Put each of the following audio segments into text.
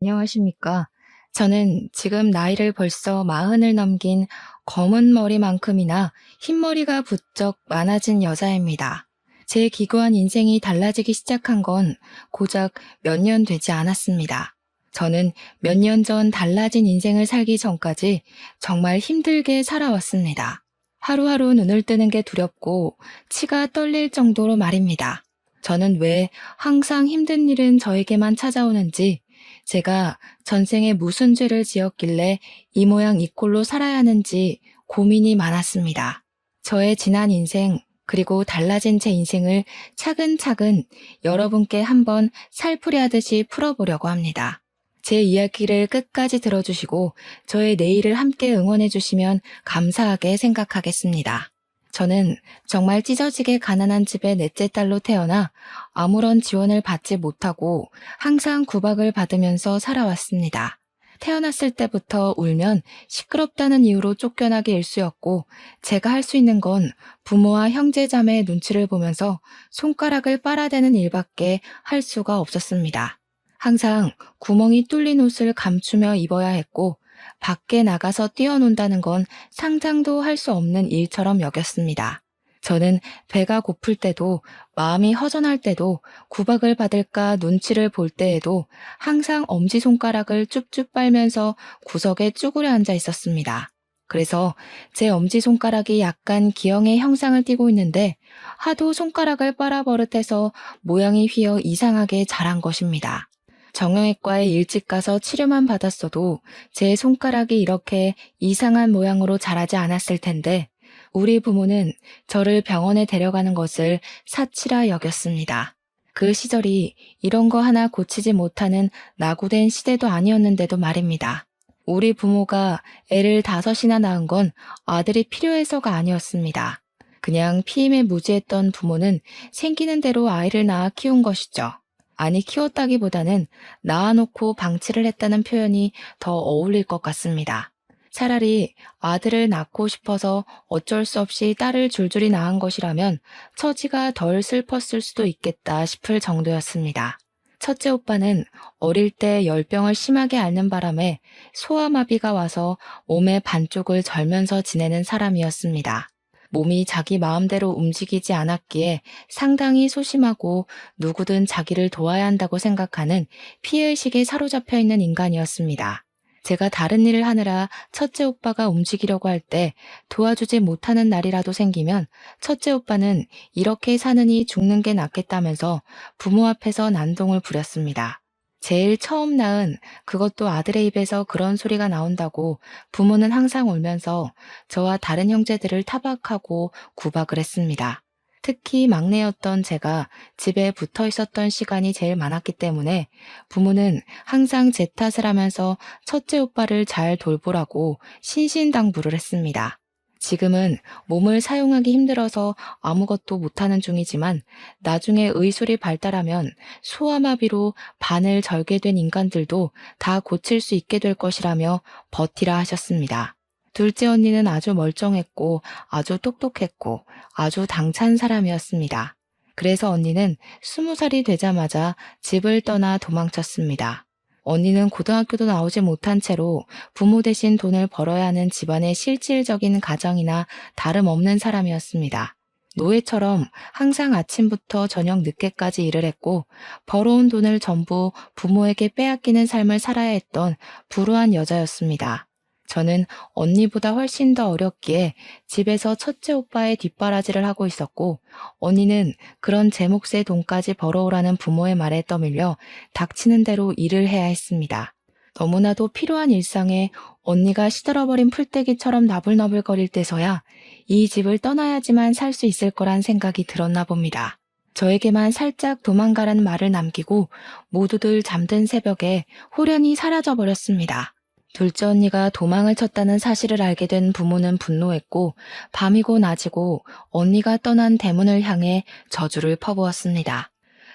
안녕하십니까. 저는 지금 나이를 벌써 40을 넘긴 검은 머리만큼이나 흰머리가 부쩍 많아진 여자입니다. 제 기구한 인생이 달라지기 시작한 건 고작 몇 년 되지 않았습니다. 저는 몇 년 전 달라진 인생을 살기 전까지 정말 힘들게 살아왔습니다. 하루하루 눈을 뜨는 게 두렵고 치가 떨릴 정도로 말입니다. 저는 왜 항상 힘든 일은 저에게만 찾아오는지, 제가 전생에 무슨 죄를 지었길래 이 모양 이 꼴로 살아야 하는지 고민이 많았습니다. 저의 지난 인생, 그리고 달라진 제 인생을 차근차근 여러분께 한번 살풀이 하듯이 풀어보려고 합니다. 제 이야기를 끝까지 들어주시고 저의 내일을 함께 응원해 주시면 감사하게 생각하겠습니다. 저는 정말 찢어지게 가난한 집의 넷째 딸로 태어나 아무런 지원을 받지 못하고 항상 구박을 받으면서 살아왔습니다. 태어났을 때부터 울면 시끄럽다는 이유로 쫓겨나기 일쑤였고, 제가 할 수 있는 건 부모와 형제 자매의 눈치를 보면서 손가락을 빨아대는 일밖에 할 수가 없었습니다. 항상 구멍이 뚫린 옷을 감추며 입어야 했고, 밖에 나가서 뛰어논다는 건 상상도 할 수 없는 일처럼 여겼습니다. 저는 배가 고플 때도, 마음이 허전할 때도, 구박을 받을까 눈치를 볼 때에도 항상 엄지손가락을 쭉쭉 빨면서 구석에 쭈그려 앉아 있었습니다. 그래서 제 엄지손가락이 약간 기형의 형상을 띠고 있는데, 하도 손가락을 빨아버릇해서 모양이 휘어 이상하게 자란 것입니다. 정형외과에 일찍 가서 치료만 받았어도 제 손가락이 이렇게 이상한 모양으로 자라지 않았을 텐데, 우리 부모는 저를 병원에 데려가는 것을 사치라 여겼습니다. 그 시절이 이런 거 하나 고치지 못하는 낙오된 시대도 아니었는데도 말입니다. 우리 부모가 애를 5이나 낳은 건 아들이 필요해서가 아니었습니다. 그냥 피임에 무지했던 부모는 생기는 대로 아이를 낳아 키운 것이죠. 아니, 키웠다기보다는 낳아놓고 방치를 했다는 표현이 더 어울릴 것 같습니다. 차라리 아들을 낳고 싶어서 어쩔 수 없이 딸을 줄줄이 낳은 것이라면 처지가 덜 슬펐을 수도 있겠다 싶을 정도였습니다. 첫째 오빠는 어릴 때 열병을 심하게 앓는 바람에 소아마비가 와서 몸의 반쪽을 절면서 지내는 사람이었습니다. 몸이 자기 마음대로 움직이지 않았기에 상당히 소심하고 누구든 자기를 도와야 한다고 생각하는 피해의식에 사로잡혀 있는 인간이었습니다. 제가 다른 일을 하느라 첫째 오빠가 움직이려고 할 때 도와주지 못하는 날이라도 생기면 첫째 오빠는 이렇게 사느니 죽는 게 낫겠다면서 부모 앞에서 난동을 부렸습니다. 제일 처음 낳은, 그것도 아들의 입에서 그런 소리가 나온다고 부모는 항상 울면서 저와 다른 형제들을 타박하고 구박을 했습니다. 특히 막내였던 제가 집에 붙어 있었던 시간이 제일 많았기 때문에 부모는 항상 제 탓을 하면서 첫째 오빠를 잘 돌보라고 신신당부를 했습니다. 지금은 몸을 사용하기 힘들어서 아무것도 못하는 중이지만, 나중에 의술이 발달하면 소아마비로 반을 절게 된 인간들도 다 고칠 수 있게 될 것이라며 버티라 하셨습니다. 둘째 언니는 아주 멀쩡했고 아주 똑똑했고 아주 당찬 사람이었습니다. 그래서 언니는 20살이 되자마자 집을 떠나 도망쳤습니다. 언니는 고등학교도 나오지 못한 채로 부모 대신 돈을 벌어야 하는 집안의 실질적인 가장이나 다름없는 사람이었습니다. 노예처럼 항상 아침부터 저녁 늦게까지 일을 했고, 벌어온 돈을 전부 부모에게 빼앗기는 삶을 살아야 했던 불우한 여자였습니다. 저는 언니보다 훨씬 더 어렸기에 집에서 첫째 오빠의 뒷바라지를 하고 있었고, 언니는 그런 제 몫의 돈까지 벌어오라는 부모의 말에 떠밀려 닥치는 대로 일을 해야 했습니다. 너무나도 필요한 일상에 언니가 시들어버린 풀떼기처럼 나불나불거릴 때서야 이 집을 떠나야지만 살 수 있을 거란 생각이 들었나 봅니다. 저에게만 살짝 도망가라는 말을 남기고 모두들 잠든 새벽에 홀연히 사라져버렸습니다. 둘째 언니가 도망을 쳤다는 사실을 알게 된 부모는 분노했고, 밤이고 낮이고 언니가 떠난 대문을 향해 저주를 퍼부었습니다.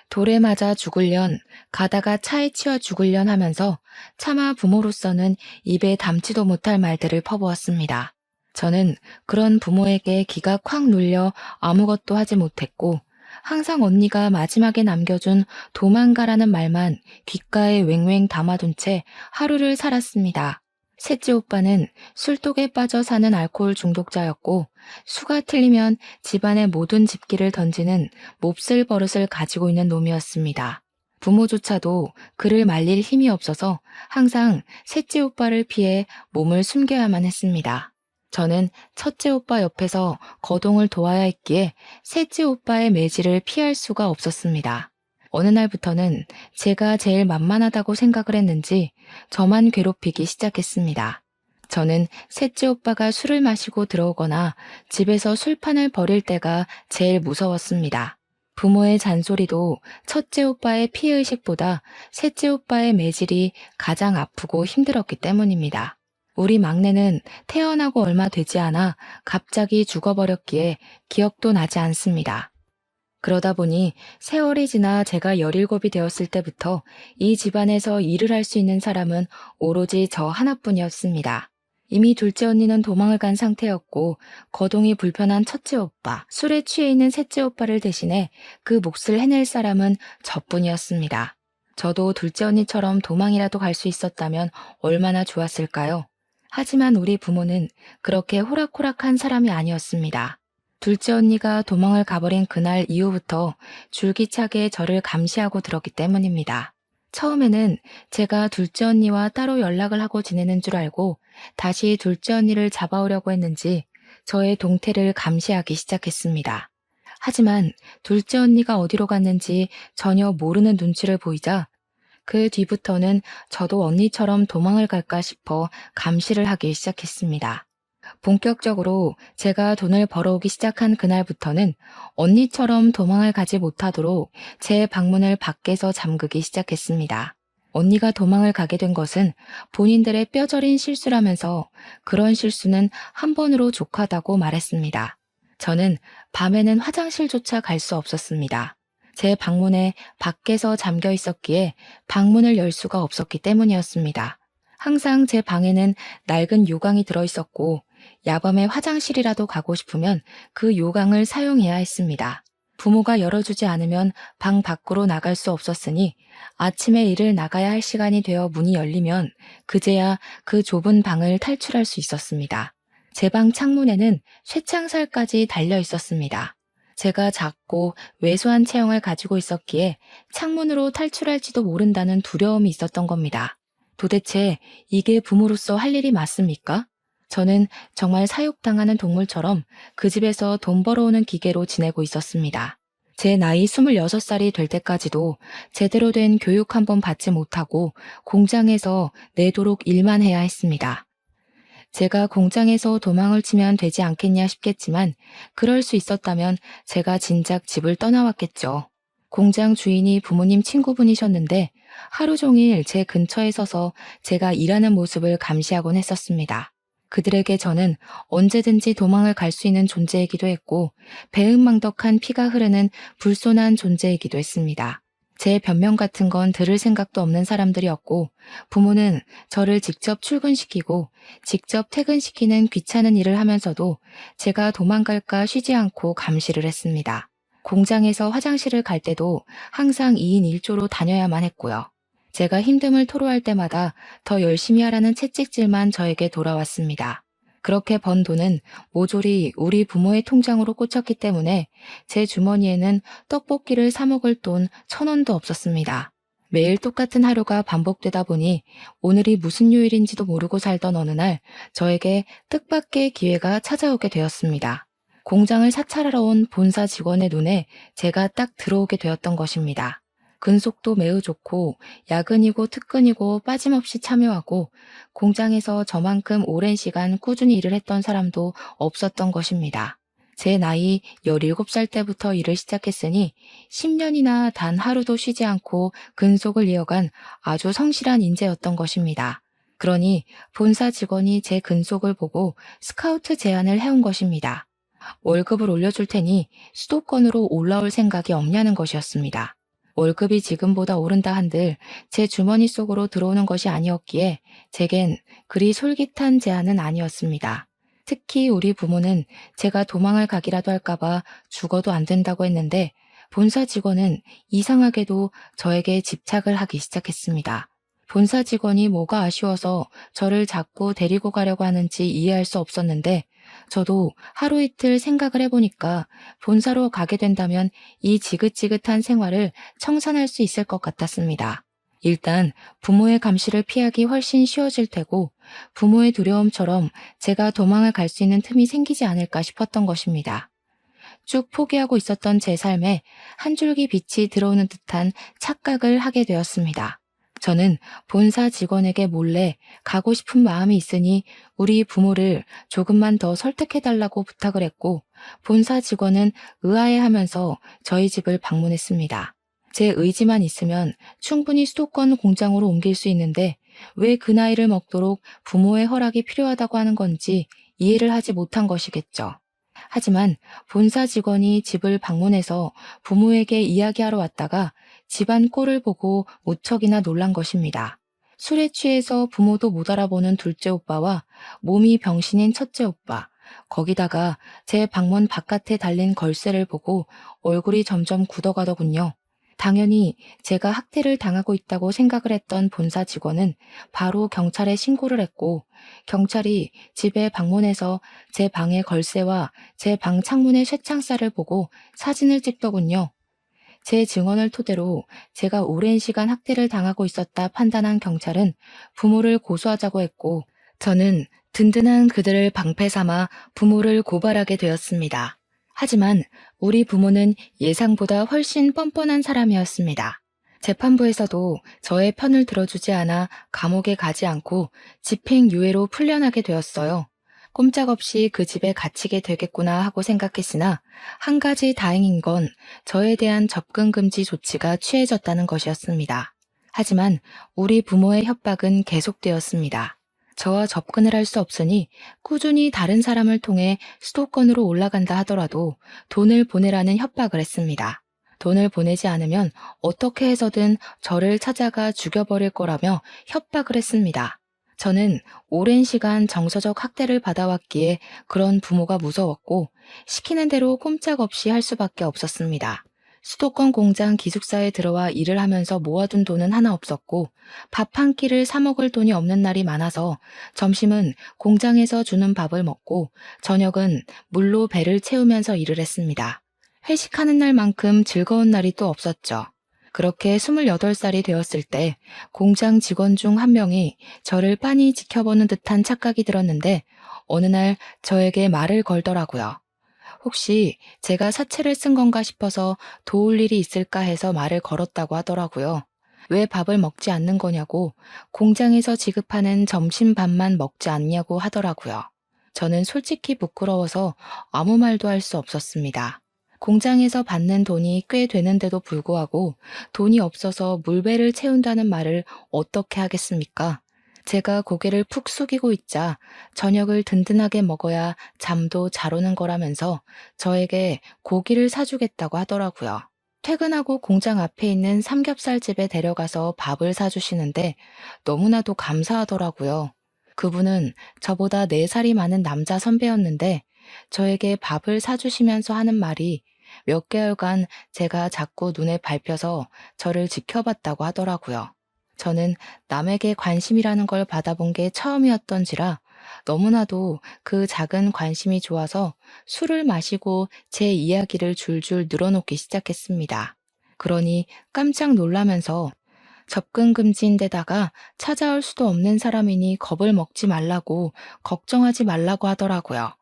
돌에 맞아 죽을련, 가다가 차에 치여 죽을련 하면서 차마 부모로서는 입에 담지도 못할 말들을 퍼부었습니다. 저는 그런 부모에게 기가 콱 눌려 아무것도 하지 못했고, 항상 언니가 마지막에 남겨준 도망가라는 말만 귓가에 왱왱 담아둔 채 하루를 살았습니다. 셋째 오빠는 술독에 빠져 사는 알코올 중독자였고 수가 틀리면 집안의 모든 집기를 던지는 몹쓸 버릇을 가지고 있는 놈이었습니다. 부모조차도 그를 말릴 힘이 없어서 항상 셋째 오빠를 피해 몸을 숨겨야만 했습니다. 저는 첫째 오빠 옆에서 거동을 도와야 했기에 셋째 오빠의 매질을 피할 수가 없었습니다. 어느 날부터는 제가 제일 만만하다고 생각을 했는지 저만 괴롭히기 시작했습니다. 저는 셋째 오빠가 술을 마시고 들어오거나 집에서 술판을 벌일 때가 제일 무서웠습니다. 부모의 잔소리도 첫째 오빠의 피해의식보다 셋째 오빠의 매질이 가장 아프고 힘들었기 때문입니다. 우리 막내는 태어나고 얼마 되지 않아 갑자기 죽어버렸기에 기억도 나지 않습니다. 그러다 보니 세월이 지나 제가 17이 되었을 때부터 이 집안에서 일을 할 수 있는 사람은 오로지 저 하나뿐이었습니다. 이미 둘째 언니는 도망을 간 상태였고 거동이 불편한 첫째 오빠, 술에 취해 있는 셋째 오빠를 대신해 그 몫을 해낼 사람은 저뿐이었습니다. 저도 둘째 언니처럼 도망이라도 갈 수 있었다면 얼마나 좋았을까요? 하지만 우리 부모는 그렇게 호락호락한 사람이 아니었습니다. 둘째 언니가 도망을 가버린 그날 이후부터 줄기차게 저를 감시하고 들었기 때문입니다. 처음에는 제가 둘째 언니와 따로 연락을 하고 지내는 줄 알고 다시 둘째 언니를 잡아오려고 했는지 저의 동태를 감시하기 시작했습니다. 하지만 둘째 언니가 어디로 갔는지 전혀 모르는 눈치를 보이자 그 뒤부터는 저도 언니처럼 도망을 갈까 싶어 감시를 하기 시작했습니다. 본격적으로 제가 돈을 벌어오기 시작한 그날부터는 언니처럼 도망을 가지 못하도록 제 방문을 밖에서 잠그기 시작했습니다. 언니가 도망을 가게 된 것은 본인들의 뼈저린 실수라면서 그런 실수는 한 번으로 족하다고 말했습니다. 저는 밤에는 화장실조차 갈 수 없었습니다. 제 방문에 밖에서 잠겨 있었기에 방문을 열 수가 없었기 때문이었습니다. 항상 제 방에는 낡은 요강이 들어있었고 야밤에 화장실이라도 가고 싶으면 그 요강을 사용해야 했습니다. 부모가 열어주지 않으면 방 밖으로 나갈 수 없었으니 아침에 일을 나가야 할 시간이 되어 문이 열리면 그제야 그 좁은 방을 탈출할 수 있었습니다. 제 방 창문에는 쇠창살까지 달려 있었습니다. 제가 작고 왜소한 체형을 가지고 있었기에 창문으로 탈출할지도 모른다는 두려움이 있었던 겁니다. 도대체 이게 부모로서 할 일이 맞습니까? 저는 정말 사육당하는 동물처럼 그 집에서 돈 벌어오는 기계로 지내고 있었습니다. 제 나이 26살이 될 때까지도 제대로 된 교육 한 번 받지 못하고 공장에서 내도록 일만 해야 했습니다. 제가 공장에서 도망을 치면 되지 않겠냐 싶겠지만 그럴 수 있었다면 제가 진작 집을 떠나왔겠죠. 공장 주인이 부모님 친구분이셨는데 하루 종일 제 근처에 서서 제가 일하는 모습을 감시하곤 했었습니다. 그들에게 저는 언제든지 도망을 갈 수 있는 존재이기도 했고 배은망덕한 피가 흐르는 불손한 존재이기도 했습니다. 제 변명 같은 건 들을 생각도 없는 사람들이었고 부모는 저를 직접 출근시키고 직접 퇴근시키는 귀찮은 일을 하면서도 제가 도망갈까 쉬지 않고 감시를 했습니다. 공장에서 화장실을 갈 때도 항상 2인 1조로 다녀야만 했고요. 제가 힘듦을 토로할 때마다 더 열심히 하라는 채찍질만 저에게 돌아왔습니다. 그렇게 번 돈은 모조리 우리 부모의 통장으로 꽂혔기 때문에 제 주머니에는 떡볶이를 사 먹을 돈 1,000원도 없었습니다. 매일 똑같은 하루가 반복되다 보니 오늘이 무슨 요일인지도 모르고 살던 어느 날 저에게 뜻밖의 기회가 찾아오게 되었습니다. 공장을 사찰하러 온 본사 직원의 눈에 제가 딱 들어오게 되었던 것입니다. 근속도 매우 좋고 야근이고 특근이고 빠짐없이 참여하고 공장에서 저만큼 오랜 시간 꾸준히 일을 했던 사람도 없었던 것입니다. 제 나이 17살 때부터 일을 시작했으니 10년이나 단 하루도 쉬지 않고 근속을 이어간 아주 성실한 인재였던 것입니다. 그러니 본사 직원이 제 근속을 보고 스카우트 제안을 해온 것입니다. 월급을 올려줄 테니 수도권으로 올라올 생각이 없냐는 것이었습니다. 월급이 지금보다 오른다 한들 제 주머니 속으로 들어오는 것이 아니었기에 제겐 그리 솔깃한 제안은 아니었습니다. 특히 우리 부모는 제가 도망을 가기라도 할까봐 죽어도 안 된다고 했는데 본사 직원은 이상하게도 저에게 집착을 하기 시작했습니다. 본사 직원이 뭐가 아쉬워서 저를 자꾸 데리고 가려고 하는지 이해할 수 없었는데, 저도 하루 이틀 생각을 해보니까 본사로 가게 된다면 이 지긋지긋한 생활을 청산할 수 있을 것 같았습니다. 일단 부모의 감시를 피하기 훨씬 쉬워질 테고, 부모의 두려움처럼 제가 도망을 갈 수 있는 틈이 생기지 않을까 싶었던 것입니다. 쭉 포기하고 있었던 제 삶에 한 줄기 빛이 들어오는 듯한 착각을 하게 되었습니다. 저는 본사 직원에게 몰래 가고 싶은 마음이 있으니 우리 부모를 조금만 더 설득해달라고 부탁을 했고, 본사 직원은 의아해하면서 저희 집을 방문했습니다. 제 의지만 있으면 충분히 수도권 공장으로 옮길 수 있는데 왜 그 나이를 먹도록 부모의 허락이 필요하다고 하는 건지 이해를 하지 못한 것이겠죠. 하지만 본사 직원이 집을 방문해서 부모에게 이야기하러 왔다가 집안 꼴을 보고 무척이나 놀란 것입니다. 술에 취해서 부모도 못 알아보는 둘째 오빠와 몸이 병신인 첫째 오빠, 거기다가 제 방문 바깥에 달린 걸쇠를 보고 얼굴이 점점 굳어가더군요. 당연히 제가 학대를 당하고 있다고 생각을 했던 본사 직원은 바로 경찰에 신고를 했고, 경찰이 집에 방문해서 제 방의 걸쇠와 제 방 창문의 쇠창살을 보고 사진을 찍더군요. 제 증언을 토대로 제가 오랜 시간 학대를 당하고 있었다 판단한 경찰은 부모를 고소하자고 했고, 저는 든든한 그들을 방패 삼아 부모를 고발하게 되었습니다. 하지만 우리 부모는 예상보다 훨씬 뻔뻔한 사람이었습니다. 재판부에서도 저의 편을 들어주지 않아 감옥에 가지 않고 집행유예로 풀려나게 되었어요. 꼼짝없이 그 집에 갇히게 되겠구나 하고 생각했으나, 한 가지 다행인 건 저에 대한 접근 금지 조치가 취해졌다는 것이었습니다. 하지만 우리 부모의 협박은 계속되었습니다. 저와 접근을 할 수 없으니 꾸준히 다른 사람을 통해 수도권으로 올라간다 하더라도 돈을 보내라는 협박을 했습니다. 돈을 보내지 않으면 어떻게 해서든 저를 찾아가 죽여버릴 거라며 협박을 했습니다. 저는 오랜 시간 정서적 학대를 받아왔기에 그런 부모가 무서웠고, 시키는 대로 꼼짝없이 할 수밖에 없었습니다. 수도권 공장 기숙사에 들어와 일을 하면서 모아둔 돈은 하나 없었고, 밥 한 끼를 사 먹을 돈이 없는 날이 많아서 점심은 공장에서 주는 밥을 먹고 저녁은 물로 배를 채우면서 일을 했습니다. 회식하는 날만큼 즐거운 날이 또 없었죠. 그렇게 28살이 되었을 때 공장 직원 중 한 명이 저를 빤히 지켜보는 듯한 착각이 들었는데, 어느 날 저에게 말을 걸더라고요. 혹시 제가 사채를 쓴 건가 싶어서 도울 일이 있을까 해서 말을 걸었다고 하더라고요. 왜 밥을 먹지 않는 거냐고, 공장에서 지급하는 점심밥만 먹지 않냐고 하더라고요. 저는 솔직히 부끄러워서 아무 말도 할 수 없었습니다. 공장에서 받는 돈이 꽤 되는데도 불구하고 돈이 없어서 물배를 채운다는 말을 어떻게 하겠습니까? 제가 고개를 푹 숙이고 있자 저녁을 든든하게 먹어야 잠도 잘 오는 거라면서 저에게 고기를 사주겠다고 하더라고요. 퇴근하고 공장 앞에 있는 삼겹살 집에 데려가서 밥을 사주시는데 너무나도 감사하더라고요. 그분은 저보다 4살이 많은 남자 선배였는데 저에게 밥을 사주시면서 하는 말이, 몇 개월간 제가 자꾸 눈에 밟혀서 저를 지켜봤다고 하더라고요. 저는 남에게 관심이라는 걸 받아본 게 처음이었던지라 너무나도 그 작은 관심이 좋아서 술을 마시고 제 이야기를 줄줄 늘어놓기 시작했습니다. 그러니 깜짝 놀라면서 접근 금지인데다가 찾아올 수도 없는 사람이니 겁을 먹지 말라고, 걱정하지 말라고 하더라고요.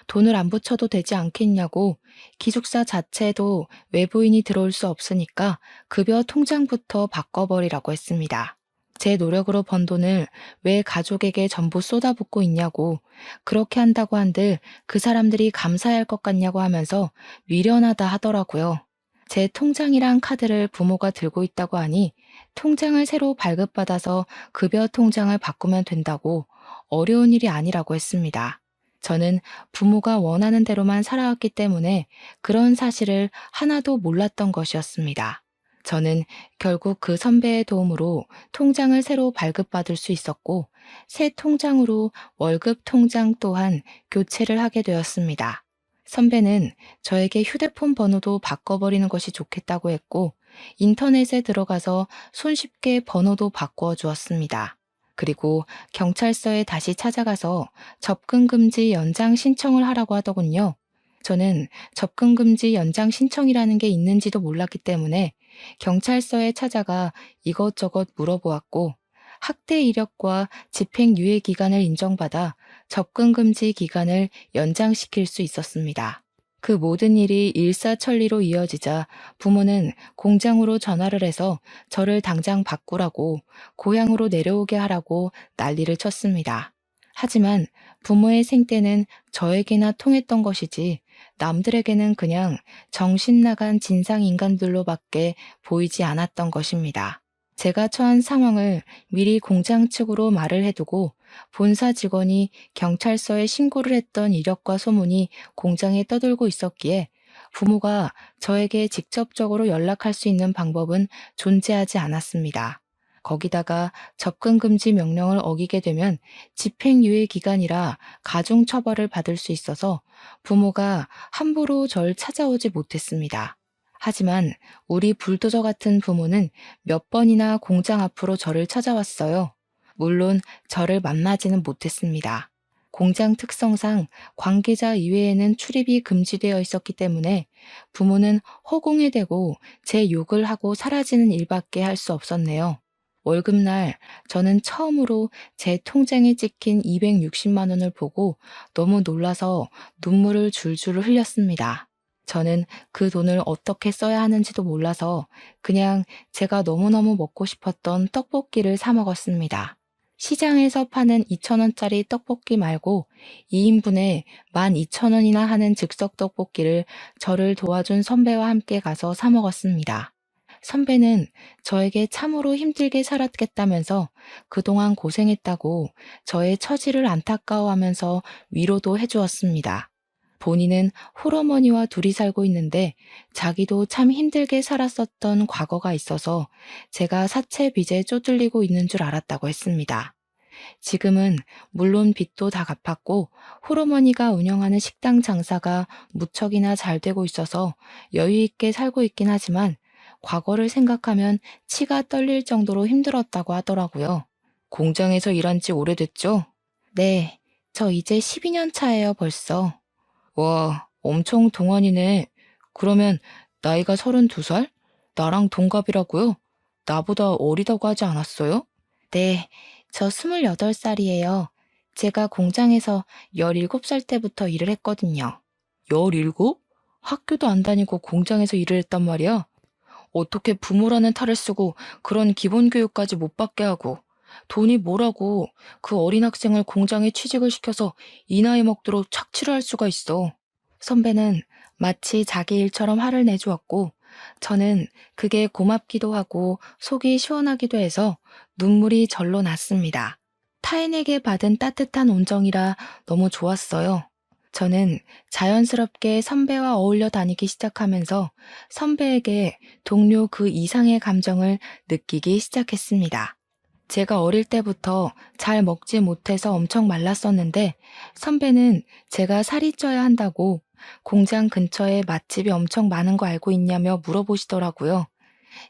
돈을 안 붙여도 되지 않겠냐고, 기숙사 자체도 외부인이 들어올 수 없으니까 급여 통장부터 바꿔버리라고 했습니다. 제 노력으로 번 돈을 왜 가족에게 전부 쏟아붓고 있냐고, 그렇게 한다고 한들 그 사람들이 감사할 것 같냐고 하면서 미련하다 하더라고요. 제 통장이랑 카드를 부모가 들고 있다고 하니 통장을 새로 발급받아서 급여 통장을 바꾸면 된다고, 어려운 일이 아니라고 했습니다. 저는 부모가 원하는 대로만 살아왔기 때문에 그런 사실을 하나도 몰랐던 것이었습니다. 저는 결국 그 선배의 도움으로 통장을 새로 발급받을 수 있었고, 새 통장으로 월급 통장 또한 교체를 하게 되었습니다. 선배는 저에게 휴대폰 번호도 바꿔버리는 것이 좋겠다고 했고, 인터넷에 들어가서 손쉽게 번호도 바꾸어 주었습니다. 그리고 경찰서에 다시 찾아가서 접근금지 연장 신청을 하라고 하더군요. 저는 접근금지 연장 신청이라는 게 있는지도 몰랐기 때문에 경찰서에 찾아가 이것저것 물어보았고, 학대 이력과 집행유예 기간을 인정받아 접근금지 기간을 연장시킬 수 있었습니다. 그 모든 일이 일사천리로 이어지자 부모는 공장으로 전화를 해서 저를 당장 바꾸라고, 고향으로 내려오게 하라고 난리를 쳤습니다. 하지만 부모의 생때는 저에게나 통했던 것이지 남들에게는 그냥 정신 나간 진상 인간들로밖에 보이지 않았던 것입니다. 제가 처한 상황을 미리 공장 측으로 말을 해두고 본사 직원이 경찰서에 신고를 했던 이력과 소문이 공장에 떠돌고 있었기에 부모가 저에게 직접적으로 연락할 수 있는 방법은 존재하지 않았습니다. 거기다가 접근금지 명령을 어기게 되면 집행유예 기간이라 가중처벌을 받을 수 있어서 부모가 함부로 절 찾아오지 못했습니다. 하지만 우리 불도저 같은 부모는 몇 번이나 공장 앞으로 저를 찾아왔어요. 물론 저를 만나지는 못했습니다. 공장 특성상 관계자 이외에는 출입이 금지되어 있었기 때문에 부모는 허공에 대고 제 욕을 하고 사라지는 일밖에 할 수 없었네요. 월급날 저는 처음으로 제 통장에 찍힌 260만 원을 보고 너무 놀라서 눈물을 줄줄 흘렸습니다. 저는 그 돈을 어떻게 써야 하는지도 몰라서 그냥 제가 너무너무 먹고 싶었던 떡볶이를 사 먹었습니다. 시장에서 파는 2,000원짜리 떡볶이 말고 2인분에 12,000원이나 하는 즉석 떡볶이를 저를 도와준 선배와 함께 가서 사 먹었습니다. 선배는 저에게 참으로 힘들게 살았겠다면서 그동안 고생했다고 저의 처지를 안타까워하면서 위로도 해주었습니다. 본인은 홀어머니와 둘이 살고 있는데 자기도 참 힘들게 살았었던 과거가 있어서 제가 사채 빚에 쪼들리고 있는 줄 알았다고 했습니다. 지금은 물론 빚도 다 갚았고 홀어머니가 운영하는 식당 장사가 무척이나 잘 되고 있어서 여유 있게 살고 있긴 하지만 과거를 생각하면 치가 떨릴 정도로 힘들었다고 하더라고요. 공장에서 일한 지 오래됐죠? 네, 저 이제 12년 차예요, 벌써. 와, 엄청 동안이네. 그러면 나이가 32살? 나랑 동갑이라고요? 나보다 어리다고 하지 않았어요? 네, 저 28살이에요. 제가 공장에서 17살 때부터 일을 했거든요. 17? 학교도 안 다니고 공장에서 일을 했단 말이야? 어떻게 부모라는 탈을 쓰고 그런 기본 교육까지 못 받게 하고 돈이 뭐라고 그 어린 학생을 공장에 취직을 시켜서 이 나이 먹도록 착취를 할 수가 있어. 선배는 마치 자기 일처럼 화를 내주었고 저는 그게 고맙기도 하고 속이 시원하기도 해서 눈물이 절로 났습니다. 타인에게 받은 따뜻한 온정이라 너무 좋았어요. 저는 자연스럽게 선배와 어울려 다니기 시작하면서 선배에게 동료 그 이상의 감정을 느끼기 시작했습니다. 제가 어릴 때부터 잘 먹지 못해서 엄청 말랐었는데 선배는 제가 살이 쪄야 한다고 공장 근처에 맛집이 엄청 많은 거 알고 있냐며 물어보시더라고요.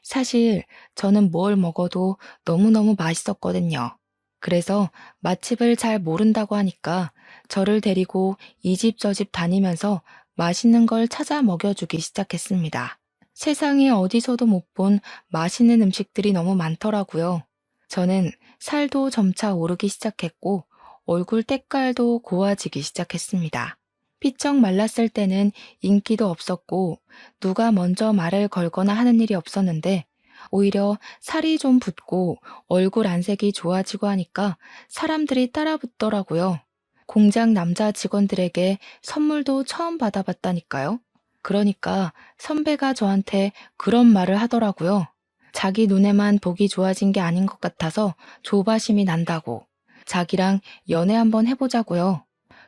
사실 저는 뭘 먹어도 너무너무 맛있었거든요. 그래서 맛집을 잘 모른다고 하니까 저를 데리고 이 집 저 집 다니면서 맛있는 걸 찾아 먹여주기 시작했습니다. 세상에 어디서도 못 본 맛있는 음식들이 너무 많더라고요. 저는 살도 점차 오르기 시작했고 얼굴 때깔도 고와지기 시작했습니다. 삐쩍 말랐을 때는 인기도 없었고 누가 먼저 말을 걸거나 하는 일이 없었는데 오히려 살이 좀 붙고 얼굴 안색이 좋아지고 하니까 사람들이 따라 붙더라고요. 공장 남자 직원들에게 선물도 처음 받아봤다니까요. 그러니까 선배가 저한테 그런 말을 하더라고요. 자기 눈에만 보기 좋아진 게 아닌 것 같아서 조바심이 난다고. 자기랑 연애 한번 해보자고요.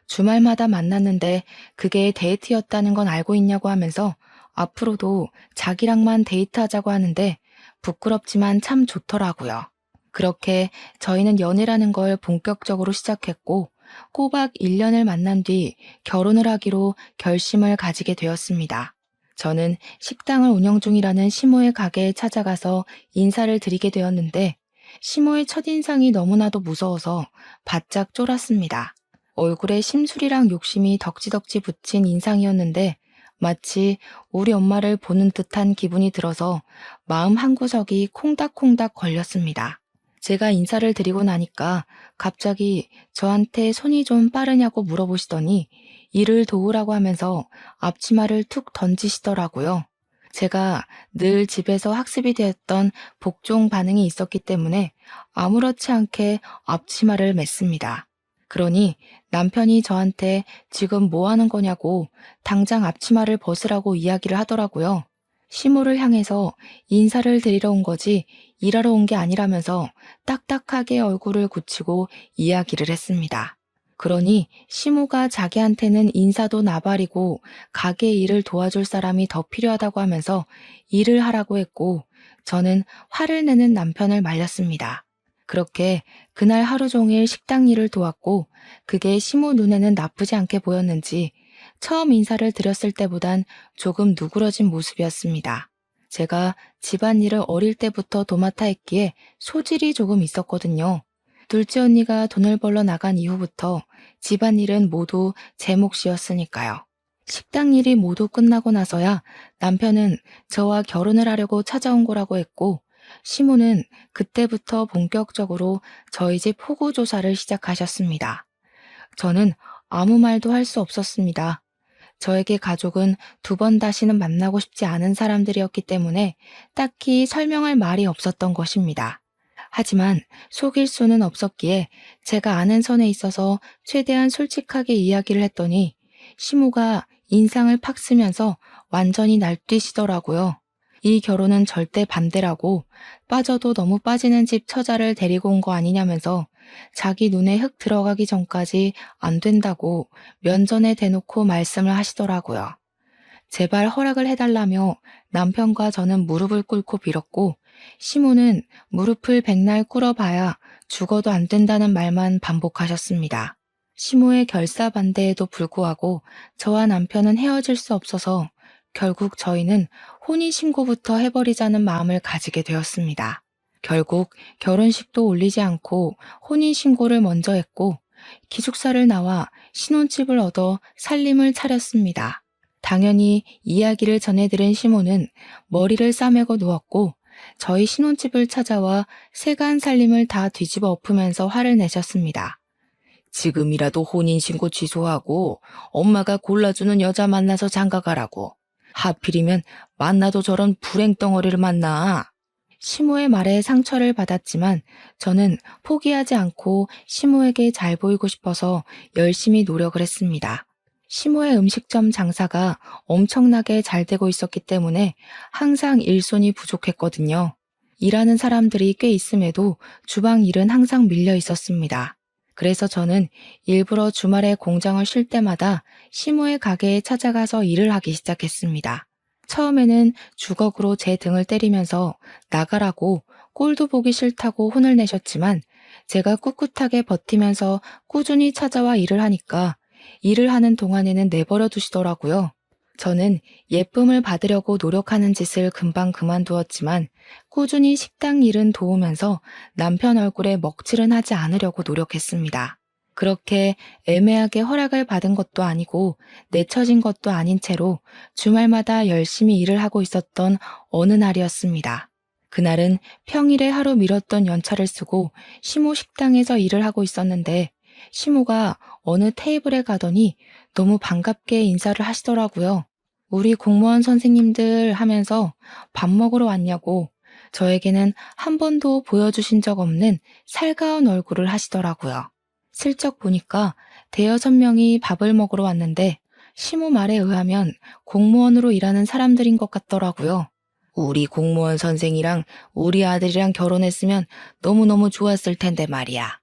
주말마다 만났는데 그게 데이트였다는 건 알고 있냐고 하면서 앞으로도 자기랑만 데이트하자고 하는데 부끄럽지만 참 좋더라고요. 그렇게 저희는 연애라는 걸 본격적으로 시작했고 꼬박 1년을 만난 뒤 결혼을 하기로 결심을 가지게 되었습니다. 저는 식당을 운영 중이라는 시모의 가게에 찾아가서 인사를 드리게 되었는데 시모의 첫인상이 너무나도 무서워서 바짝 쫄았습니다. 얼굴에 심술이랑 욕심이 덕지덕지 붙인 인상이었는데 마치 우리 엄마를 보는 듯한 기분이 들어서 마음 한구석이 콩닥콩닥 걸렸습니다. 제가 인사를 드리고 나니까 갑자기 저한테 손이 좀 빠르냐고 물어보시더니 일을 도우라고 하면서 앞치마를 툭 던지시더라고요. 제가 늘 집에서 학습이 되었던 복종 반응이 있었기 때문에 아무렇지 않게 앞치마를 맸습니다. 그러니 남편이 저한테 지금 뭐 하는 거냐고 당장 앞치마를 벗으라고 이야기를 하더라고요. 시모를 향해서 인사를 드리러 온 거지 일하러 온 게 아니라면서 딱딱하게 얼굴을 굳히고 이야기를 했습니다. 그러니 시모가 자기한테는 인사도 나발이고 가게 일을 도와줄 사람이 더 필요하다고 하면서 일을 하라고 했고 저는 화를 내는 남편을 말렸습니다. 그렇게 그날 하루 종일 식당 일을 도왔고 그게 시모 눈에는 나쁘지 않게 보였는지 처음 인사를 드렸을 때보단 조금 누그러진 모습이었습니다. 제가 집안일을 어릴 때부터 도맡아 했기에 소질이 조금 있었거든요. 둘째 언니가 돈을 벌러 나간 이후부터 집안일은 모두 제 몫이었으니까요. 식당 일이 모두 끝나고 나서야 남편은 저와 결혼을 하려고 찾아온 거라고 했고 시모는 그때부터 본격적으로 저희 집 호구 조사를 시작하셨습니다. 저는 아무 말도 할 수 없었습니다. 저에게 가족은 두 번 다시는 만나고 싶지 않은 사람들이었기 때문에 딱히 설명할 말이 없었던 것입니다. 하지만 속일 수는 없었기에 제가 아는 선에 있어서 최대한 솔직하게 이야기를 했더니 시모가 인상을 팍 쓰면서 완전히 날뛰시더라고요. 이 결혼은 절대 반대라고 빠져도 너무 빠지는 집 처자를 데리고 온 거 아니냐면서 자기 눈에 흙 들어가기 전까지 안 된다고 면전에 대놓고 말씀을 하시더라고요. 제발 허락을 해달라며 남편과 저는 무릎을 꿇고 빌었고 시모는 무릎을 백날 꿇어봐야 죽어도 안 된다는 말만 반복하셨습니다. 시모의 결사반대에도 불구하고 저와 남편은 헤어질 수 없어서 결국 저희는 혼인신고부터 해버리자는 마음을 가지게 되었습니다. 결국 결혼식도 올리지 않고 혼인신고를 먼저 했고 기숙사를 나와 신혼집을 얻어 살림을 차렸습니다. 당연히 이야기를 전해들은 시모는 머리를 싸매고 누웠고 저희 신혼집을 찾아와 세간 살림을 다 뒤집어 엎으면서 화를 내셨습니다. 지금이라도 혼인신고 취소하고 엄마가 골라주는 여자 만나서 장가가라고. 하필이면 만나도 저런 불행덩어리를 만나. 시모의 말에 상처를 받았지만 저는 포기하지 않고 시모에게 잘 보이고 싶어서 열심히 노력을 했습니다. 시모의 음식점 장사가 엄청나게 잘 되고 있었기 때문에 항상 일손이 부족했거든요. 일하는 사람들이 꽤 있음에도 주방 일은 항상 밀려 있었습니다. 그래서 저는 일부러 주말에 공장을 쉴 때마다 시모의 가게에 찾아가서 일을 하기 시작했습니다. 처음에는 주걱으로 제 등을 때리면서 나가라고 꼴도 보기 싫다고 혼을 내셨지만 제가 꿋꿋하게 버티면서 꾸준히 찾아와 일을 하니까 일을 하는 동안에는 내버려 두시더라고요. 저는 예쁨을 받으려고 노력하는 짓을 금방 그만두었지만 꾸준히 식당 일은 도우면서 남편 얼굴에 먹칠은 하지 않으려고 노력했습니다. 그렇게 애매하게 허락을 받은 것도 아니고 내쳐진 것도 아닌 채로 주말마다 열심히 일을 하고 있었던 어느 날이었습니다. 그날은 평일에 하루 미뤘던 연차를 쓰고 시모 식당에서 일을 하고 있었는데 시모가 어느 테이블에 가더니 너무 반갑게 인사를 하시더라고요. 우리 공무원 선생님들 하면서 밥 먹으러 왔냐고 저에게는 한 번도 보여주신 적 없는 살가운 얼굴을 하시더라고요. 슬쩍 보니까 대여섯 명이 밥을 먹으러 왔는데 시모 말에 의하면 공무원으로 일하는 사람들인 것 같더라고요. 우리 공무원 선생이랑 우리 아들이랑 결혼했으면 너무너무 좋았을 텐데 말이야.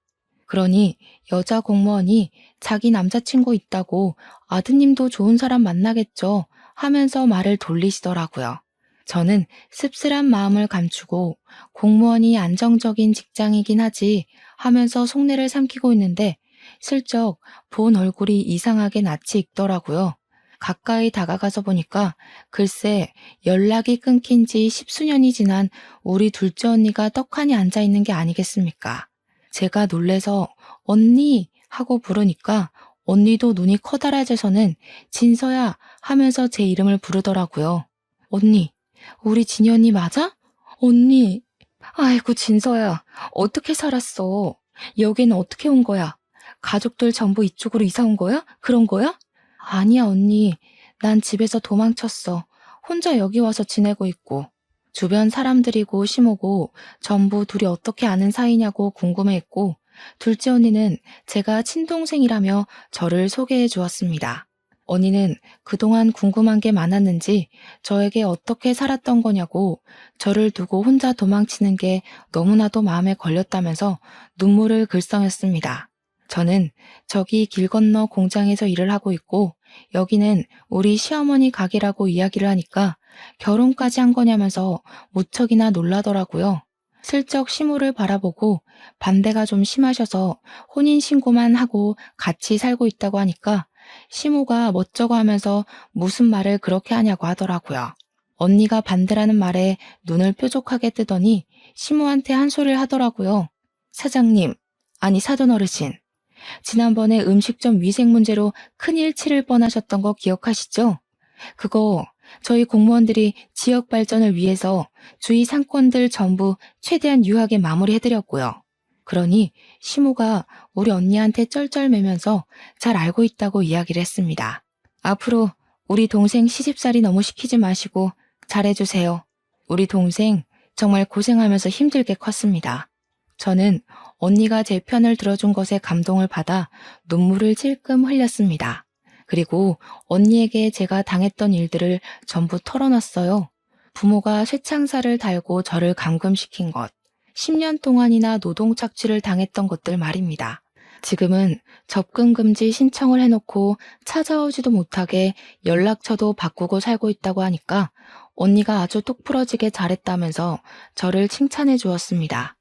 그러니 여자 공무원이 자기 남자친구 있다고 아드님도 좋은 사람 만나겠죠 하면서 말을 돌리시더라고요. 저는 씁쓸한 마음을 감추고 공무원이 안정적인 직장이긴 하지 하면서 속내를 삼키고 있는데 슬쩍 본 얼굴이 이상하게 낯이 익더라고요. 가까이 다가가서 보니까 글쎄 연락이 끊긴 지 십수년이 지난 우리 둘째 언니가 떡하니 앉아있는 게 아니겠습니까? 제가 놀래서 언니 하고 부르니까 언니도 눈이 커다랗아져서는 진서야 하면서 제 이름을 부르더라고요. 언니, 우리 진이 언니 맞아? 언니, 아이고 진서야, 어떻게 살았어? 여기는 어떻게 온 거야? 가족들 전부 이쪽으로 이사 온 거야? 그런 거야? 아니야 언니, 난 집에서 도망쳤어. 혼자 여기 와서 지내고 있고. 주변 사람들이고 시모고 전부 둘이 어떻게 아는 사이냐고 궁금해했고 둘째 언니는 제가 친동생이라며 저를 소개해 주었습니다. 언니는 그동안 궁금한 게 많았는지 저에게 어떻게 살았던 거냐고 저를 두고 혼자 도망치는 게 너무나도 마음에 걸렸다면서 눈물을 글썽였습니다. 저는 저기 길 건너 공장에서 일을 하고 있고 여기는 우리 시어머니 가게라고 이야기를 하니까 결혼까지 한 거냐면서 무척이나 놀라더라고요. 슬쩍 시모를 바라보고 반대가 좀 심하셔서 혼인신고만 하고 같이 살고 있다고 하니까 시모가 멋쩍어 하면서 무슨 말을 그렇게 하냐고 하더라고요. 언니가 반대라는 말에 눈을 뾰족하게 뜨더니 시모한테 한 소리를 하더라고요. 사장님, 아니 사돈어르신. 지난번에 음식점 위생 문제로 큰일 치를 뻔하셨던 거 기억하시죠? 그거 저희 공무원들이 지역 발전을 위해서 주위 상권들 전부 최대한 유하게 마무리해드렸고요. 그러니 시모가 우리 언니한테 쩔쩔매면서 잘 알고 있다고 이야기를 했습니다. 앞으로 우리 동생 시집살이 너무 시키지 마시고 잘해주세요. 우리 동생 정말 고생하면서 힘들게 컸습니다. 저는 언니가 제 편을 들어준 것에 감동을 받아 눈물을 찔끔 흘렸습니다. 그리고 언니에게 제가 당했던 일들을 전부 털어놨어요. 부모가 쇠창살을 달고 저를 감금시킨 것, 10년 동안이나 노동 착취를 당했던 것들 말입니다. 지금은 접근금지 신청을 해놓고 찾아오지도 못하게 연락처도 바꾸고 살고 있다고 하니까 언니가 아주 똑부러지게 잘했다면서 저를 칭찬해 주었습니다.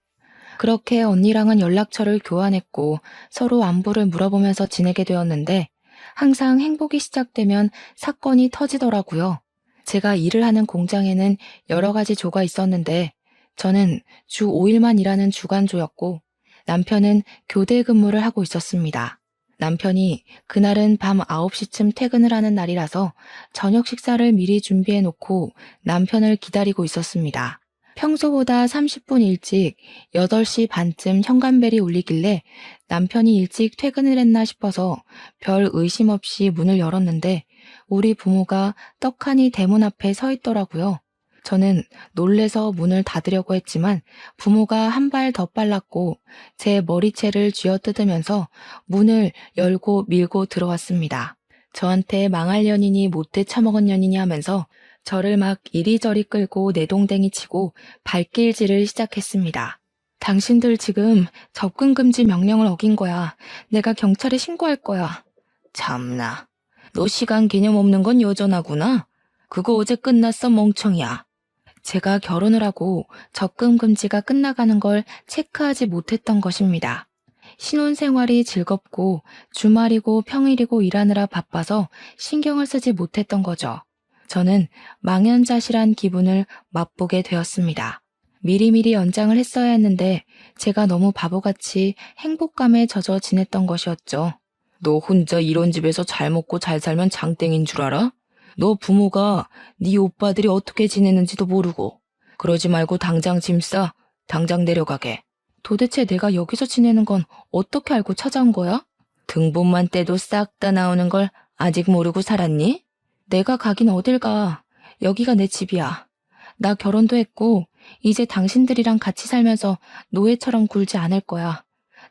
그렇게 언니랑은 연락처를 교환했고 서로 안부를 물어보면서 지내게 되었는데 항상 행복이 시작되면 사건이 터지더라고요. 제가 일을 하는 공장에는 여러 가지 조가 있었는데 저는 주 5일만 일하는 주간조였고 남편은 교대 근무를 하고 있었습니다. 남편이 그날은 밤 9시쯤 퇴근을 하는 날이라서 저녁 식사를 미리 준비해 놓고 남편을 기다리고 있었습니다. 평소보다 30분 일찍 8시 반쯤 현관벨이 울리길래 남편이 일찍 퇴근을 했나 싶어서 별 의심 없이 문을 열었는데 우리 부모가 떡하니 대문 앞에 서 있더라고요. 저는 놀래서 문을 닫으려고 했지만 부모가 한 발 더 빨랐고 제 머리채를 쥐어뜯으면서 문을 열고 밀고 들어왔습니다. 저한테 망할 년이니 못돼 처먹은 년이니 하면서 저를 막 이리저리 끌고 내동댕이 치고 발길질을 시작했습니다. 당신들 지금 접근금지 명령을 어긴 거야. 내가 경찰에 신고할 거야. 참나. 너 시간 개념 없는 건 여전하구나. 그거 어제 끝났어 멍청이야. 제가 결혼을 하고 접근금지가 끝나가는 걸 체크하지 못했던 것입니다. 신혼생활이 즐겁고 주말이고 평일이고 일하느라 바빠서 신경을 쓰지 못했던 거죠. 저는 망연자실한 기분을 맛보게 되었습니다. 미리미리 연장을 했어야 했는데 제가 너무 바보같이 행복감에 젖어 지냈던 것이었죠. 너 혼자 이런 집에서 잘 먹고 잘 살면 장땡인 줄 알아? 너 부모가 네 오빠들이 어떻게 지내는지도 모르고. 그러지 말고 당장 짐 싸. 당장 내려가게. 도대체 내가 여기서 지내는 건 어떻게 알고 찾아온 거야? 등본만 떼도 싹 다 나오는 걸 아직 모르고 살았니? 내가 가긴 어딜 가. 여기가 내 집이야. 나 결혼도 했고 이제 당신들이랑 같이 살면서 노예처럼 굴지 않을 거야.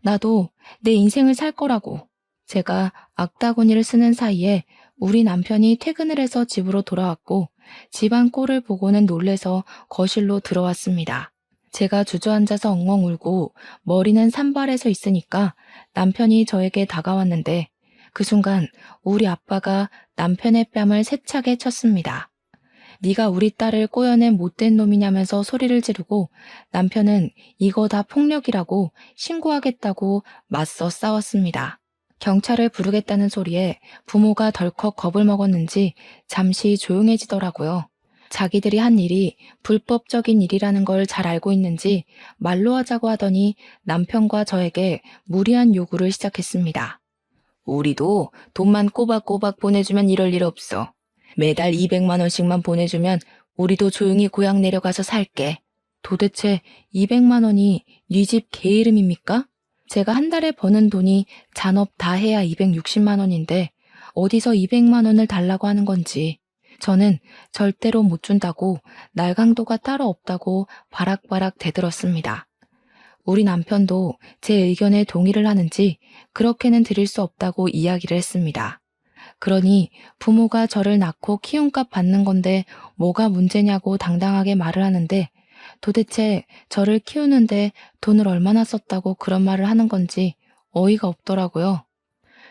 나도 내 인생을 살 거라고. 제가 악다구니를 쓰는 사이에 우리 남편이 퇴근을 해서 집으로 돌아왔고 집안 꼴을 보고는 놀래서 거실로 들어왔습니다. 제가 주저앉아서 엉엉 울고 머리는 산발해서 있으니까 남편이 저에게 다가왔는데 그 순간 우리 아빠가 남편의 뺨을 세차게 쳤습니다. 네가 우리 딸을 꼬여낸 못된 놈이냐면서 소리를 지르고 남편은 이거 다 폭력이라고 신고하겠다고 맞서 싸웠습니다. 경찰을 부르겠다는 소리에 부모가 덜컥 겁을 먹었는지 잠시 조용해지더라고요. 자기들이 한 일이 불법적인 일이라는 걸 잘 알고 있는지 말로 하자고 하더니 남편과 저에게 무리한 요구를 시작했습니다. 우리도 돈만 꼬박꼬박 보내주면 이럴 일 없어. 매달 200만 원씩만 보내주면 우리도 조용히 고향 내려가서 살게. 도대체 200만 원이 네 집 개 이름입니까? 제가 한 달에 버는 돈이 잔업 다 해야 260만 원인데 어디서 200만 원을 달라고 하는 건지. 저는 절대로 못 준다고 날강도가 따로 없다고 바락바락 대들었습니다. 우리 남편도 제 의견에 동의를 하는지 그렇게는 드릴 수 없다고 이야기를 했습니다. 그러니 부모가 저를 낳고 키움값 받는 건데 뭐가 문제냐고 당당하게 말을 하는데 도대체 저를 키우는데 돈을 얼마나 썼다고 그런 말을 하는 건지 어이가 없더라고요.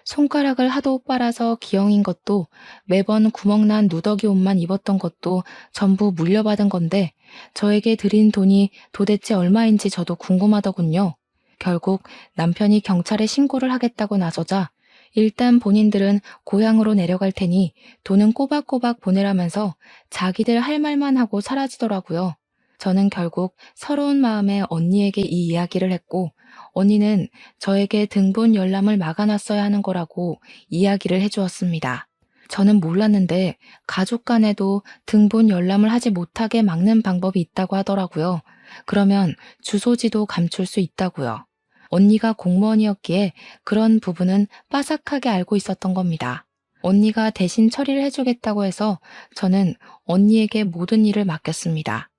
손가락을 하도 빨아서 기형인 것도 매번 구멍난 누더기 옷만 입었던 것도 전부 물려받은 건데 저에게 드린 돈이 도대체 얼마인지 저도 궁금하더군요. 결국 남편이 경찰에 신고를 하겠다고 나서자 일단 본인들은 고향으로 내려갈 테니 돈은 꼬박꼬박 보내라면서 자기들 할 말만 하고 사라지더라고요. 저는 결국 서러운 마음에 언니에게 이 이야기를 했고 언니는 저에게 등본 열람을 막아놨어야 하는 거라고 이야기를 해주었습니다. 저는 몰랐는데 가족 간에도 등본 열람을 하지 못하게 막는 방법이 있다고 하더라고요. 그러면 주소지도 감출 수 있다고요. 언니가 공무원이었기에 그런 부분은 빠삭하게 알고 있었던 겁니다. 언니가 대신 처리를 해주겠다고 해서 저는 언니에게 모든 일을 맡겼습니다.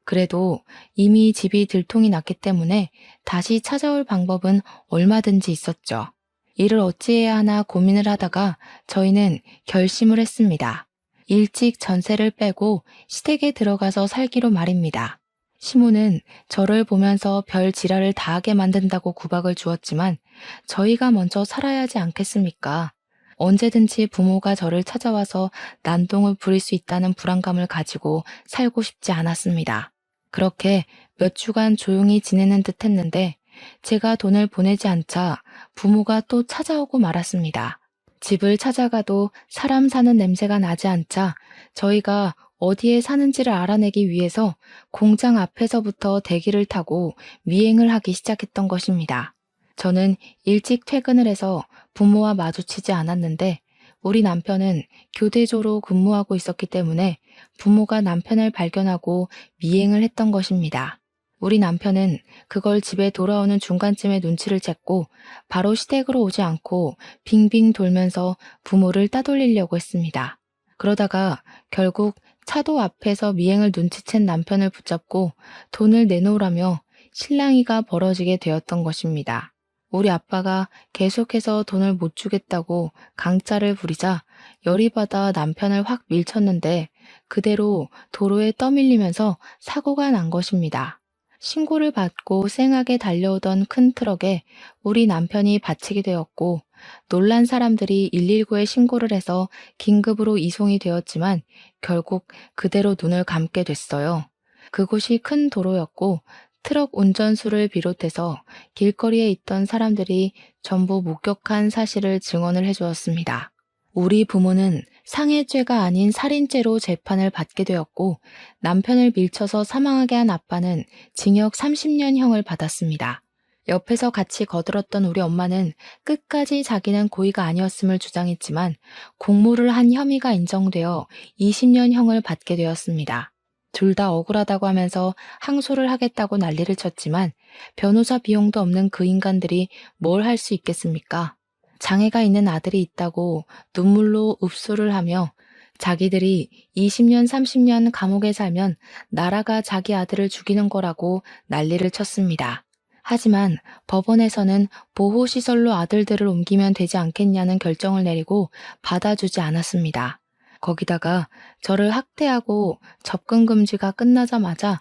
그래도 이미 집이 들통이 났기 때문에 다시 찾아올 방법은 얼마든지 있었죠. 이를 어찌해야 하나 고민을 하다가 저희는 결심을 했습니다. 일찍 전세를 빼고 시댁에 들어가서 살기로 말입니다. 시모는 저를 보면서 별 지랄을 다 하게 만든다고 구박을 주었지만 저희가 먼저 살아야 하지 않겠습니까? 언제든지 부모가 저를 찾아와서 난동을 부릴 수 있다는 불안감을 가지고 살고 싶지 않았습니다. 그렇게 몇 주간 조용히 지내는 듯 했는데 제가 돈을 보내지 않자 부모가 또 찾아오고 말았습니다. 집을 찾아가도 사람 사는 냄새가 나지 않자 저희가 어디에 사는지를 알아내기 위해서 공장 앞에서부터 대기를 타고 미행을 하기 시작했던 것입니다. 저는 일찍 퇴근을 해서 부모와 마주치지 않았는데 우리 남편은 교대조로 근무하고 있었기 때문에 부모가 남편을 발견하고 미행을 했던 것입니다. 우리 남편은 그걸 집에 돌아오는 중간쯤에 눈치를 챘고 바로 시댁으로 오지 않고 빙빙 돌면서 부모를 따돌리려고 했습니다. 그러다가 결국 차도 앞에서 미행을 눈치챈 남편을 붙잡고 돈을 내놓으라며 실랑이가 벌어지게 되었던 것입니다. 우리 아빠가 계속해서 돈을 못 주겠다고 강짜를 부리자 열이 받아 남편을 확 밀쳤는데 그대로 도로에 떠밀리면서 사고가 난 것입니다. 신고를 받고 쌩하게 달려오던 큰 트럭에 우리 남편이 받치게 되었고 놀란 사람들이 119에 신고를 해서 긴급으로 이송이 되었지만 결국 그대로 눈을 감게 됐어요. 그곳이 큰 도로였고 트럭 운전수를 비롯해서 길거리에 있던 사람들이 전부 목격한 사실을 증언을 해주었습니다. 우리 부모는 상해죄가 아닌 살인죄로 재판을 받게 되었고 남편을 밀쳐서 사망하게 한 아빠는 징역 30년형을 받았습니다. 옆에서 같이 거들었던 우리 엄마는 끝까지 자기는 고의가 아니었음을 주장했지만 공모를 한 혐의가 인정되어 20년형을 받게 되었습니다. 둘 다 억울하다고 하면서 항소를 하겠다고 난리를 쳤지만 변호사 비용도 없는 그 인간들이 뭘 할 수 있겠습니까? 장애가 있는 아들이 있다고 눈물로 읍소를 하며 자기들이 20년, 30년 감옥에 살면 나라가 자기 아들을 죽이는 거라고 난리를 쳤습니다. 하지만 법원에서는 보호시설로 아들들을 옮기면 되지 않겠냐는 결정을 내리고 받아주지 않았습니다. 거기다가 저를 학대하고 접근 금지가 끝나자마자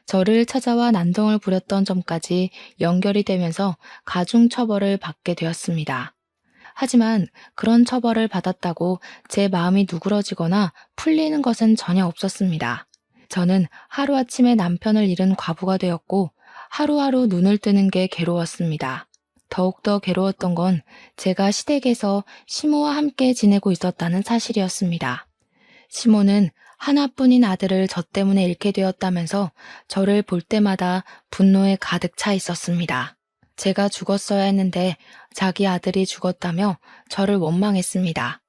저를 찾아와 난동을 부렸던 점까지 연결이 되면서 가중처벌을 받게 되었습니다. 하지만 그런 처벌을 받았다고 제 마음이 누그러지거나 풀리는 것은 전혀 없었습니다. 저는 하루아침에 남편을 잃은 과부가 되었고 하루하루 눈을 뜨는 게 괴로웠습니다. 더욱더 괴로웠던 건 제가 시댁에서 시모와 함께 지내고 있었다는 사실이었습니다. 시모는 하나뿐인 아들을 저 때문에 잃게 되었다면서 저를 볼 때마다 분노에 가득 차 있었습니다. 제가 죽었어야 했는데 자기 아들이 죽었다며 저를 원망했습니다.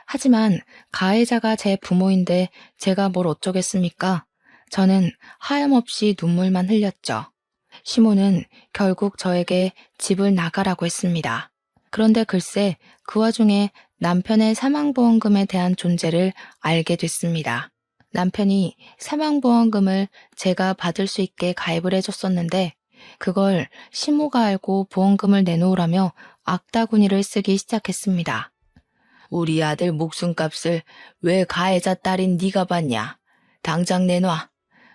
하지만 가해자가 제 부모인데 제가 뭘 어쩌겠습니까? 저는 하염없이 눈물만 흘렸죠. 시모는 결국 저에게 집을 나가라고 했습니다. 그런데 글쎄 그 와중에 남편의 사망보험금에 대한 존재를 알게 됐습니다. 남편이 사망보험금을 제가 받을 수 있게 가입을 해줬었는데 그걸 시모가 알고 보험금을 내놓으라며 악다구니를 쓰기 시작했습니다. 우리 아들 목숨값을 왜 가해자 딸인 네가 받냐? 당장 내놔.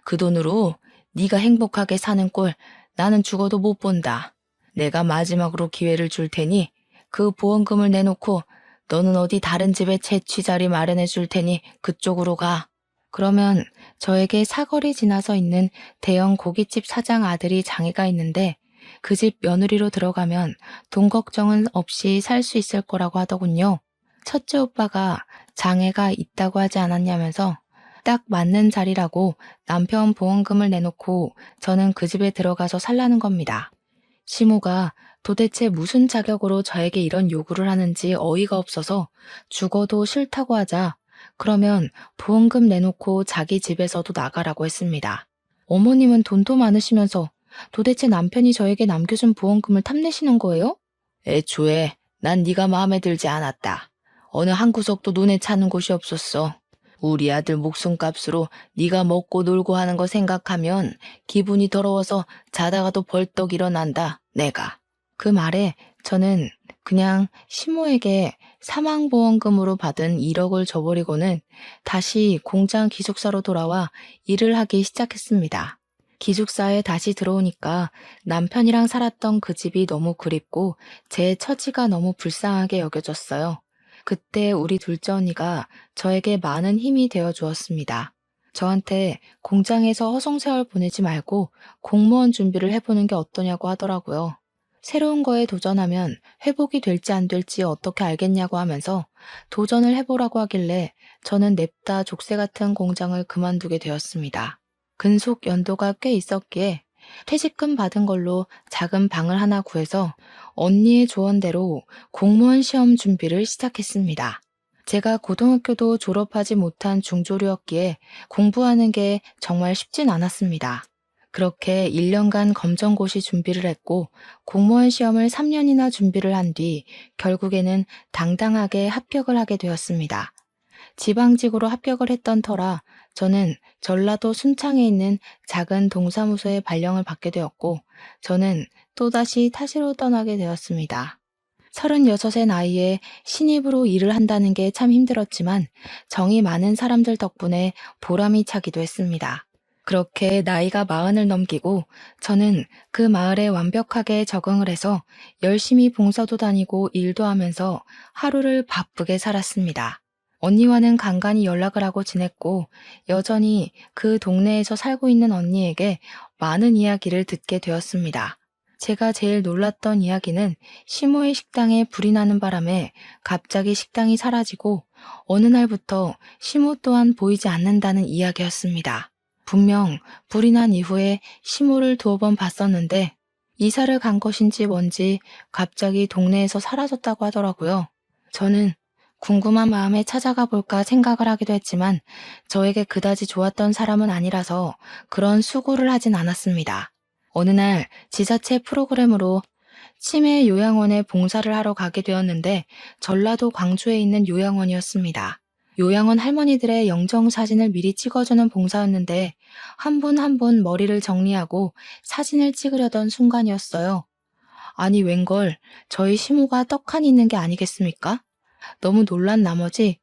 그 돈으로 네가 행복하게 사는 꼴 나는 죽어도 못 본다. 내가 마지막으로 기회를 줄 테니 그 보험금을 내놓고 너는 어디 다른 집에 채취자리 마련해 줄 테니 그쪽으로 가. 그러면 저에게 사거리 지나서 있는 대형 고깃집 사장 아들이 장애가 있는데 그 집 며느리로 들어가면 돈 걱정은 없이 살 수 있을 거라고 하더군요. 첫째 오빠가 장애가 있다고 하지 않았냐면서 딱 맞는 자리라고 남편 보험금을 내놓고 저는 그 집에 들어가서 살라는 겁니다. 시모가 도대체 무슨 자격으로 저에게 이런 요구를 하는지 어이가 없어서 죽어도 싫다고 하자 그러면 보험금 내놓고 자기 집에서도 나가라고 했습니다. 어머님은 돈도 많으시면서 도대체 남편이 저에게 남겨준 보험금을 탐내시는 거예요? 애초에 난 네가 마음에 들지 않았다. 어느 한 구석도 눈에 차는 곳이 없었어. 우리 아들 목숨값으로 네가 먹고 놀고 하는 거 생각하면 기분이 더러워서 자다가도 벌떡 일어난다, 내가. 그 말에 저는 그냥 시모에게 사망보험금으로 받은 1억을 줘버리고는 다시 공장 기숙사로 돌아와 일을 하기 시작했습니다. 기숙사에 다시 들어오니까 남편이랑 살았던 그 집이 너무 그립고 제 처지가 너무 불쌍하게 여겨졌어요. 그때 우리 둘째 언니가 저에게 많은 힘이 되어 주었습니다. 저한테 공장에서 허송세월 보내지 말고 공무원 준비를 해보는 게 어떠냐고 하더라고요. 새로운 거에 도전하면 회복이 될지 안 될지 어떻게 알겠냐고 하면서 도전을 해보라고 하길래 저는 냅다 족쇄 같은 공장을 그만두게 되었습니다. 근속 연도가 꽤 있었기에 퇴직금 받은 걸로 작은 방을 하나 구해서 언니의 조언대로 공무원 시험 준비를 시작했습니다. 제가 고등학교도 졸업하지 못한 중졸이었기에 공부하는 게 정말 쉽진 않았습니다. 그렇게 1년간 검정고시 준비를 했고 공무원 시험을 3년이나 준비를 한 뒤 결국에는 당당하게 합격을 하게 되었습니다. 지방직으로 합격을 했던 터라 저는 전라도 순창에 있는 작은 동사무소에 발령을 받게 되었고 저는 또다시 타지로 떠나게 되었습니다. 36의 나이에 신입으로 일을 한다는 게 참 힘들었지만 정이 많은 사람들 덕분에 보람이 차기도 했습니다. 그렇게 나이가 40을 넘기고 저는 그 마을에 완벽하게 적응을 해서 열심히 봉사도 다니고 일도 하면서 하루를 바쁘게 살았습니다. 언니와는 간간히 연락을 하고 지냈고 여전히 그 동네에서 살고 있는 언니에게 많은 이야기를 듣게 되었습니다. 제가 제일 놀랐던 이야기는 시모의 식당에 불이 나는 바람에 갑자기 식당이 사라지고 어느 날부터 시모 또한 보이지 않는다는 이야기였습니다. 분명 불이 난 이후에 시모를 2번 봤었는데 이사를 간 것인지 뭔지 갑자기 동네에서 사라졌다고 하더라고요. 저는 궁금한 마음에 찾아가 볼까 생각을 하기도 했지만 저에게 그다지 좋았던 사람은 아니라서 그런 수고를 하진 않았습니다. 어느 날 지자체 프로그램으로 치매 요양원에 봉사를 하러 가게 되었는데 전라도 광주에 있는 요양원이었습니다. 요양원 할머니들의 영정사진을 미리 찍어주는 봉사였는데 한 분 한 분 머리를 정리하고 사진을 찍으려던 순간이었어요. 아니 웬걸 저희 시모가 떡하니 있는 게 아니겠습니까? 너무 놀란 나머지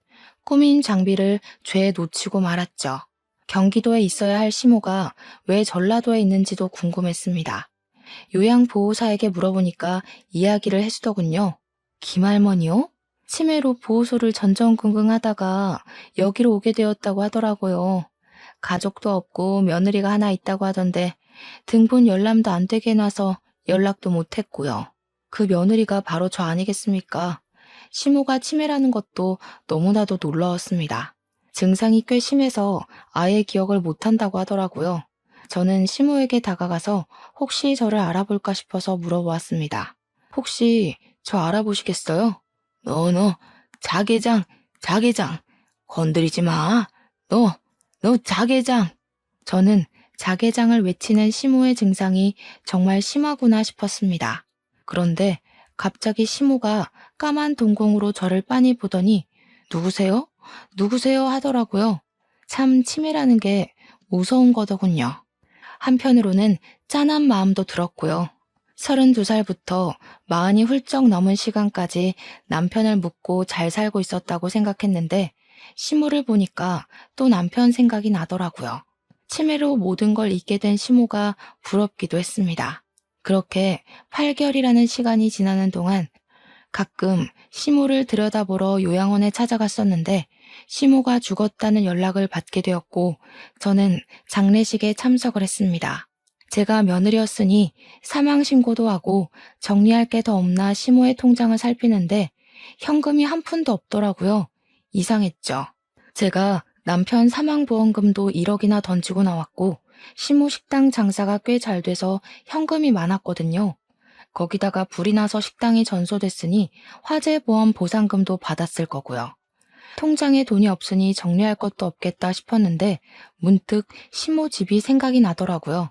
꾸민 장비를 죄에 놓치고 말았죠. 경기도에 있어야 할 시모가 왜 전라도에 있는지도 궁금했습니다. 요양보호사에게 물어보니까 이야기를 해주더군요. 김할머니요? 치매로 보호소를 전전긍긍하다가 여기로 오게 되었다고 하더라고요. 가족도 없고 며느리가 하나 있다고 하던데 등본 열람도 안 되게 해놔서 연락도 못했고요. 그 며느리가 바로 저 아니겠습니까? 시모가 치매라는 것도 너무나도 놀라웠습니다. 증상이 꽤 심해서 아예 기억을 못한다고 하더라고요. 저는 시모에게 다가가서 혹시 저를 알아볼까 싶어서 물어보았습니다. 혹시 저 알아보시겠어요? 너, 자개장, 자개장. 건드리지 마. 너 자개장. 저는 자개장을 외치는 시모의 증상이 정말 심하구나 싶었습니다. 그런데 갑자기 시모가 까만 동공으로 저를 빤히 보더니 누구세요? 누구세요? 하더라고요. 참 치매라는 게 무서운 거더군요. 한편으로는 짠한 마음도 들었고요. 32살부터 40이 훌쩍 넘은 시간까지 남편을 묻고 잘 살고 있었다고 생각했는데 시모를 보니까 또 남편 생각이 나더라고요. 치매로 모든 걸 잊게 된 시모가 부럽기도 했습니다. 그렇게 8개월이라는 시간이 지나는 동안 가끔 시모를 들여다보러 요양원에 찾아갔었는데 시모가 죽었다는 연락을 받게 되었고 저는 장례식에 참석을 했습니다. 제가 며느리였으니 사망 신고도 하고 정리할 게 더 없나 시모의 통장을 살피는데 현금이 한 푼도 없더라고요. 이상했죠. 제가 남편 사망보험금도 1억이나 던지고 나왔고 시모 식당 장사가 꽤 잘 돼서 현금이 많았거든요. 거기다가 불이 나서 식당이 전소됐으니 화재보험 보상금도 받았을 거고요. 통장에 돈이 없으니 정리할 것도 없겠다 싶었는데 문득 시모 집이 생각이 나더라고요.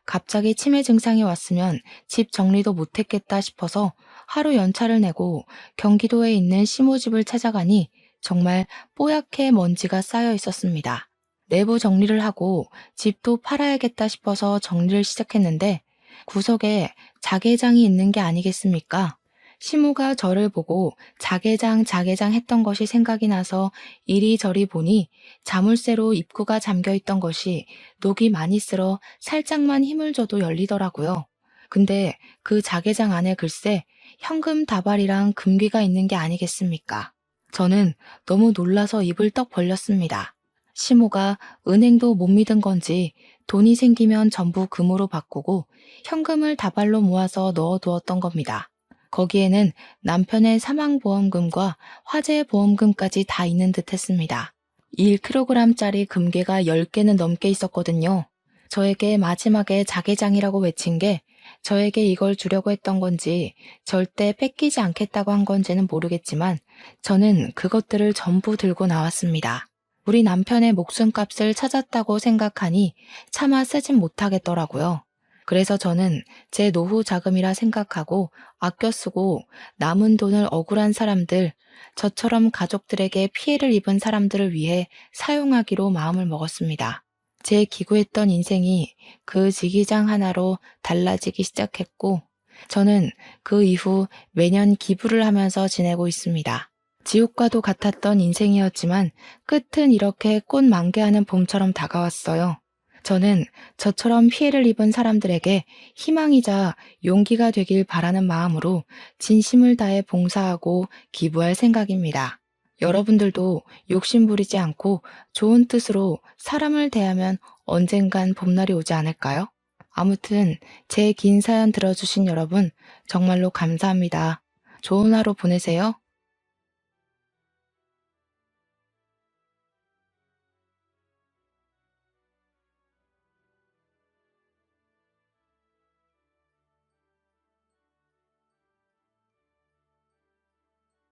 갑자기 치매 증상이 왔으면 집 정리도 못했겠다 싶어서 하루 연차를 내고 경기도에 있는 시모 집을 찾아가니 정말 뽀얗게 먼지가 쌓여 있었습니다. 내부 정리를 하고 집도 팔아야겠다 싶어서 정리를 시작했는데 구석에 자개장이 있는 게 아니겠습니까? 시모가 저를 보고 자개장 자개장 했던 것이 생각이 나서 이리저리 보니 자물쇠로 입구가 잠겨 있던 것이 녹이 많이 쓸어 살짝만 힘을 줘도 열리더라고요. 근데 그 자개장 안에 글쎄 현금 다발이랑 금괴가 있는 게 아니겠습니까? 저는 너무 놀라서 입을 떡 벌렸습니다. 시모가 은행도 못 믿은 건지 돈이 생기면 전부 금으로 바꾸고 현금을 다발로 모아서 넣어두었던 겁니다. 거기에는 남편의 사망보험금과 화재보험금까지 다 있는 듯 했습니다. 1kg짜리 금괴가 10개는 넘게 있었거든요. 저에게 마지막에 자개장이라고 외친 게 저에게 이걸 주려고 했던 건지 절대 뺏기지 않겠다고 한 건지는 모르겠지만 저는 그것들을 전부 들고 나왔습니다. 우리 남편의 목숨값을 찾았다고 생각하니 차마 쓰진 못하겠더라고요. 그래서 저는 제 노후 자금이라 생각하고 아껴 쓰고 남은 돈을 억울한 사람들, 저처럼 가족들에게 피해를 입은 사람들을 위해 사용하기로 마음을 먹었습니다. 제 기구했던 인생이 그 지기장 하나로 달라지기 시작했고 저는 그 이후 매년 기부를 하면서 지내고 있습니다. 지옥과도 같았던 인생이었지만 끝은 이렇게 꽃 만개하는 봄처럼 다가왔어요. 저는 저처럼 피해를 입은 사람들에게 희망이자 용기가 되길 바라는 마음으로 진심을 다해 봉사하고 기부할 생각입니다. 여러분들도 욕심 부리지 않고 좋은 뜻으로 사람을 대하면 언젠간 봄날이 오지 않을까요? 아무튼 제 긴 사연 들어주신 여러분 정말로 감사합니다. 좋은 하루 보내세요.